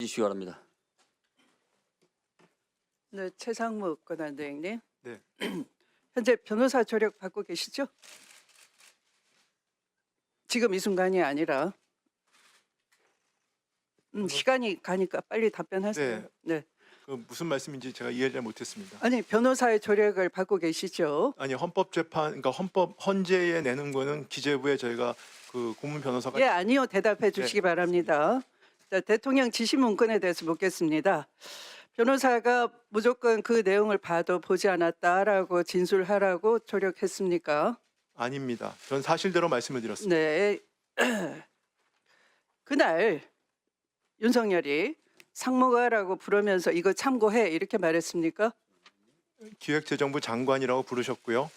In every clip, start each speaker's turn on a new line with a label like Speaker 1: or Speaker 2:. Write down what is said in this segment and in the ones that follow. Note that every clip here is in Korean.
Speaker 1: 주시기 바랍니다.
Speaker 2: 네, 최상무 권한대행님.
Speaker 3: 네.
Speaker 2: 현재 변호사 조력 받고 계시죠? 지금 이 순간이 아니라 시간이 가니까 빨리 답변하세요. 네.
Speaker 3: 그 무슨 말씀인지 제가 이해를 잘 못했습니다.
Speaker 2: 아니 변호사의 조력을 받고 계시죠?
Speaker 3: 아니 헌법재판 그러니까 헌재에 내는 거는 기재부에 저희가 그 고문 변호사가
Speaker 2: 예, 아니요. 대답해 주시기
Speaker 3: 네,
Speaker 2: 바랍니다. 자, 대통령 지시 문건에 대해서 묻겠습니다. 변호사가 무조건 그 내용을 봐도 보지 않았다라고 진술하라고 조력했습니까?
Speaker 3: 아닙니다. 전 사실대로 말씀을 드렸습니다.
Speaker 2: 네. 그날 윤석열이 상무가라고 부르면서 이거 참고해 이렇게 말했습니까?
Speaker 3: 기획재정부 장관이라고 부르셨고요.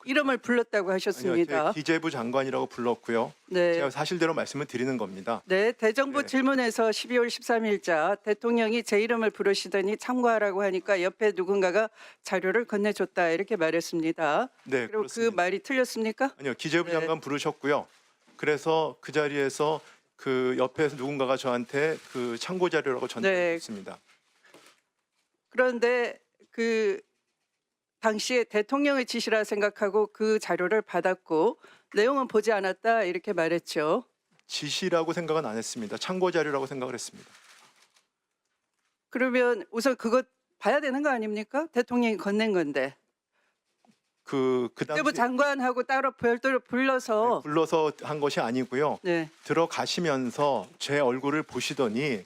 Speaker 2: 이름을 불렀다고
Speaker 3: 아니요,
Speaker 2: 하셨습니다.
Speaker 3: 제 기재부 장관이라고 불렀고요.
Speaker 2: 네.
Speaker 3: 제가 사실대로 말씀을 드리는 겁니다.
Speaker 2: 네, 대정부
Speaker 3: 네.
Speaker 2: 질문에서 12월 13일자 대통령이 제 이름을 부르시더니 참고하라고 하니까 옆에 누군가가 자료를 건네줬다 이렇게 말했습니다.
Speaker 3: 네,
Speaker 2: 그리고
Speaker 3: 그렇습니다.
Speaker 2: 그 말이 틀렸습니까?
Speaker 3: 아니요, 기재부
Speaker 2: 네.
Speaker 3: 장관 부르셨고요. 그래서 그 자리에서 그 옆에서 누군가가 저한테 그 참고 자료라고 전달했습니다.
Speaker 2: 그런데 그 당시에 대통령의 지시라 생각하고 그 자료를 받았고 내용은 보지 않았다 이렇게 말했죠.
Speaker 3: 지시라고 생각은 안 했습니다. 참고 자료라고 생각을 했습니다.
Speaker 2: 그러면 우선 그거 봐야 되는 거 아닙니까? 대통령이 건넨 건데.
Speaker 3: 그
Speaker 2: 국토부
Speaker 3: 당시
Speaker 2: 장관하고 따로 별도로 불러서
Speaker 3: 불러서 한 것이 아니고요.
Speaker 2: 네.
Speaker 3: 들어가시면서 제 얼굴을 보시더니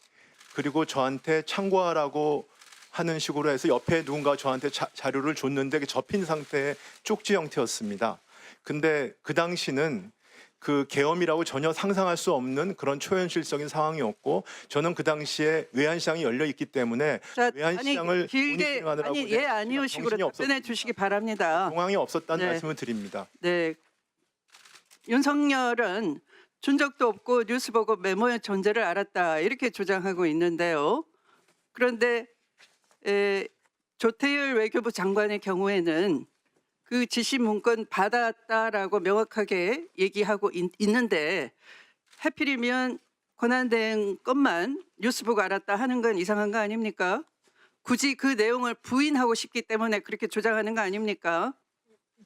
Speaker 3: 그리고 저한테 참고하라고 하는 식으로 해서 옆에 누군가 저한테 자료를 줬는데 접힌 상태의 쪽지 형태였습니다. 근데 그 당시는 그 계엄이라고 전혀 상상할 수 없는 그런 초현실적인 상황이었고 저는 그 당시에 외환시장이 열려 있기 때문에
Speaker 2: 자,
Speaker 3: 외환시장을
Speaker 2: 아니 길게
Speaker 3: 모니터링하느라고
Speaker 2: 아니 예 아니오식으로
Speaker 3: 정신이
Speaker 2: 답변해 주시기 바랍니다.
Speaker 3: 상황이 없었다는
Speaker 2: 네.
Speaker 3: 말씀을 드립니다.
Speaker 2: 네. 윤석열은 준 적도 없고 뉴스 보고 메모의 존재를 알았다 이렇게 주장하고 있는데요. 그런데 조태열 외교부 장관의 경우에는 그 지시 문건 받았다라고 명확하게 얘기하고 있는데 하필이면 권한대행 것만 뉴스 보고 알았다 하는 건 이상한 거 아닙니까? 굳이 그 내용을 부인하고 싶기 때문에 그렇게 주장하는 거 아닙니까?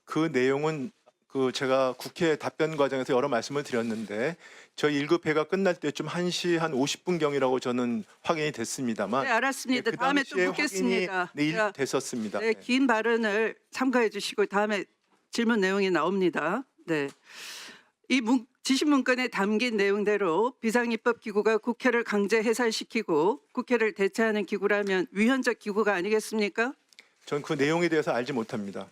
Speaker 3: 그 내용은 그 제가 국회 답변 과정에서 여러 말씀을 드렸는데 저희 1급 회가 끝날 때쯤 1시 한 50분경이라고 저는 확인이 됐습니다만
Speaker 2: 네, 알았습니다.
Speaker 3: 그
Speaker 2: 다음에 또
Speaker 3: 당시에
Speaker 2: 묻겠습니다.
Speaker 3: 확인이 내일
Speaker 2: 제가
Speaker 3: 됐었습니다.
Speaker 2: 네, 긴 발언을 참고해 주시고 다음에 질문 내용이 나옵니다. 네. 이 지시 문건에 담긴 내용대로 비상입법기구가 국회를 강제 해산시키고 국회를 대체하는 기구라면 위헌적 기구가 아니겠습니까?
Speaker 3: 전 그 내용에 대해서 알지 못합니다.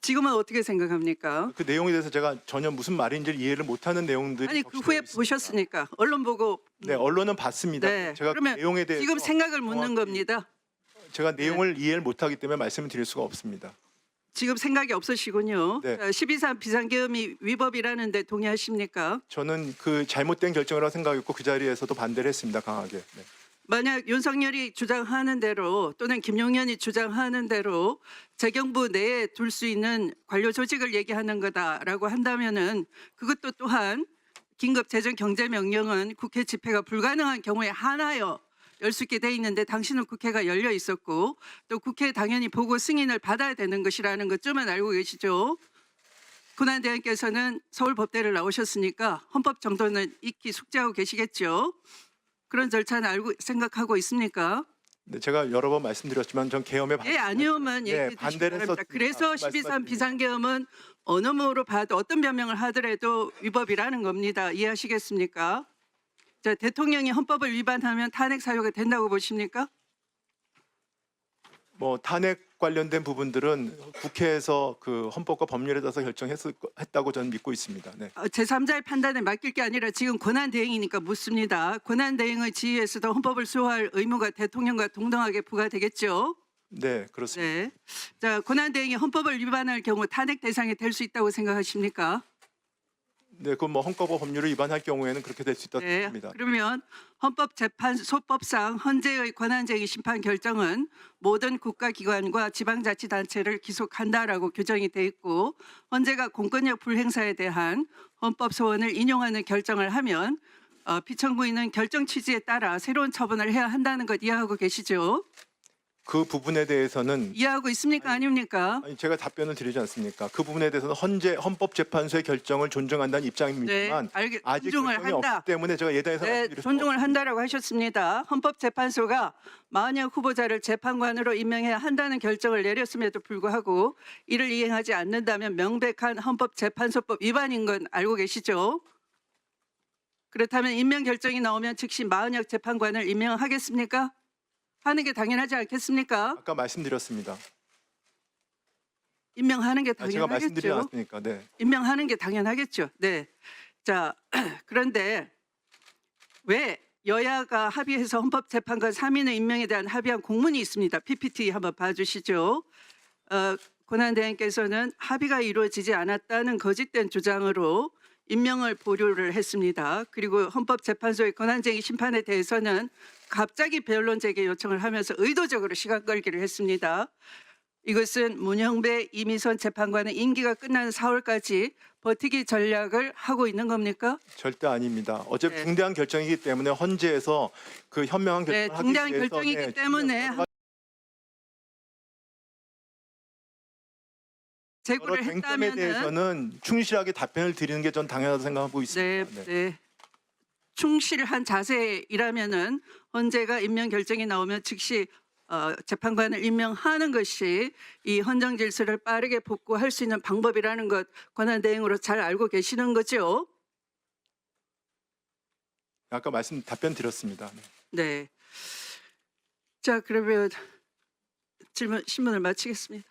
Speaker 2: 지금은 어떻게 생각합니까?
Speaker 3: 그 내용에 대해서 제가 전혀 무슨 말인지 이해를 못하는 내용들이
Speaker 2: 아니 그
Speaker 3: 적시되어
Speaker 2: 후에
Speaker 3: 있습니다.
Speaker 2: 보셨으니까 언론 보고
Speaker 3: 네, 언론은 봤습니다.
Speaker 2: 네,
Speaker 3: 제가 그
Speaker 2: 그러면
Speaker 3: 내용에 대해서
Speaker 2: 지금 생각을 묻는
Speaker 3: 정확히
Speaker 2: 겁니다.
Speaker 3: 제가 내용을 이해를 못하기 때문에 말씀을 드릴 수가 없습니다.
Speaker 2: 지금 생각이 없으시군요.
Speaker 3: 네.
Speaker 2: 12.3 비상계엄이 위법이라는데 동의하십니까?
Speaker 3: 저는 그 잘못된 결정이라고 생각했고 그 자리에서도 반대를 했습니다. 강하게. 네.
Speaker 2: 만약 윤석열이 주장하는 대로 또는 김용현이 주장하는 대로 재경부 내에 둘 수 있는 관료 조직을 얘기하는 거다라고 한다면은 그것도 또한 긴급 재정 경제 명령은 국회 집회가 불가능한 경우에 하나여 열 수 있게 돼 있는데 당신은 국회가 열려 있었고 또 국회 당연히 보고 승인을 받아야 되는 것이라는 것쯤은 알고 계시죠? 권한대행께서는 서울법대를 나오셨으니까 헌법 정도는 익히 숙지하고 계시겠죠? 그런 절차는 알고 생각하고 있습니까?
Speaker 3: 네, 제가 여러 번 말씀드렸지만 전 계엄에
Speaker 2: 예, 아니오면
Speaker 3: 네,
Speaker 2: 얘기해 주시기
Speaker 3: 반대를
Speaker 2: 바랍니다.
Speaker 3: 했었습니다.
Speaker 2: 그래서
Speaker 3: 말씀드립니다.
Speaker 2: 12.3 비상계엄은 어느 모로 봐도 어떤 변명을 하더라도 위법이라는 겁니다. 이해하시겠습니까? 자, 대통령이 헌법을 위반하면 탄핵 사유가 된다고 보십니까?
Speaker 3: 뭐 탄핵 관련된 부분들은 국회에서 그 헌법과 법률에 따라서 결정했다고 저는 믿고 있습니다. 네.
Speaker 2: 제3자의 판단에 맡길 게 아니라 지금 권한대행이니까 묻습니다. 권한대행의 지휘에서도 헌법을 수호할 의무가 대통령과 동등하게 부과되겠죠?
Speaker 3: 네, 그렇습니다.
Speaker 2: 네. 자, 권한대행이 헌법을 위반할 경우 탄핵 대상이 될 수 있다고 생각하십니까?
Speaker 3: 네, 그 뭐 헌법과 법률을 위반할 경우에는 그렇게 될 수 있다고
Speaker 2: 네.
Speaker 3: 봅니다.
Speaker 2: 그러면 헌법재판소법상 헌재의 권한쟁의 심판 결정은 모든 국가기관과 지방자치단체를 기속한다라고 규정이 돼 있고 헌재가 공권력 불행사에 대한 헌법 소원을 인용하는 결정을 하면 피청구인은 결정 취지에 따라 새로운 처분을 해야 한다는 것 이해하고 계시죠?
Speaker 3: 그 부분에 대해서는
Speaker 2: 이해하고 있습니까? 아닙니까?
Speaker 3: 아니, 제가 답변을 드리지 않습니까? 그 부분에 대해서는 헌법재판소의 결정을 존중한다는 입장입니다만 아직
Speaker 2: 존중을
Speaker 3: 결정이
Speaker 2: 한다.
Speaker 3: 없기 때문에 제가 예단해서
Speaker 2: 네,
Speaker 3: 말씀드릴 수
Speaker 2: 존중을
Speaker 3: 없습니다.
Speaker 2: 한다라고 하셨습니다. 헌법재판소가 만약 후보자를 재판관으로 임명해야 한다는 결정을 내렸음에도 불구하고 이를 이행하지 않는다면 명백한 헌법재판소법 위반인 건 알고 계시죠? 그렇다면 임명 결정이 나오면 즉시 만약 재판관을 임명하겠습니까? 하는 게 당연하지 않겠습니까?
Speaker 3: 아까 말씀드렸습니다.
Speaker 2: 임명하는 게
Speaker 3: 제가 말씀드리지
Speaker 2: 당연하겠죠.
Speaker 3: 않았습니까? 네.
Speaker 2: 임명하는 게 당연하겠죠. 네. 자, 그런데 왜 여야가 합의해서 헌법재판관 3인의 임명에 대한 합의한 공문이 있습니다. PPT 한번 봐주시죠. 권한대행께서는 합의가 이루어지지 않았다는 거짓된 주장으로 임명을 보류를 했습니다. 그리고 헌법재판소의 권한쟁의 심판에 대해서는 갑자기 변론 재개 요청을 하면서 의도적으로 시간 끌기를 했습니다. 이것은 문형배 이미선 재판관의 임기가 끝나는 4월까지 버티기 전략을 하고 있는 겁니까?
Speaker 3: 절대 아닙니다. 어차피
Speaker 2: 네.
Speaker 3: 중대한 결정이기 때문에 헌재에서 그 현명한
Speaker 2: 네,
Speaker 3: 결정을 하기
Speaker 2: 중대한
Speaker 3: 위해서
Speaker 2: 결정이기 때문에
Speaker 3: 여러
Speaker 2: 제구를
Speaker 3: 쟁점에
Speaker 2: 했다면은
Speaker 3: 대해서는 충실하게 답변을 드리는 게 전 당연하다고 생각하고
Speaker 2: 네,
Speaker 3: 있습니다.
Speaker 2: 네. 충실한 자세이라면은 헌재가 임명 결정이 나오면 즉시 재판관을 임명하는 것이 이 헌정 질서를 빠르게 복구할 수 있는 방법이라는 것 권한대행으로 잘 알고 계시는 거죠?
Speaker 3: 아까 답변 드렸습니다. 네.
Speaker 2: 네. 자, 그러면 신문을 마치겠습니다.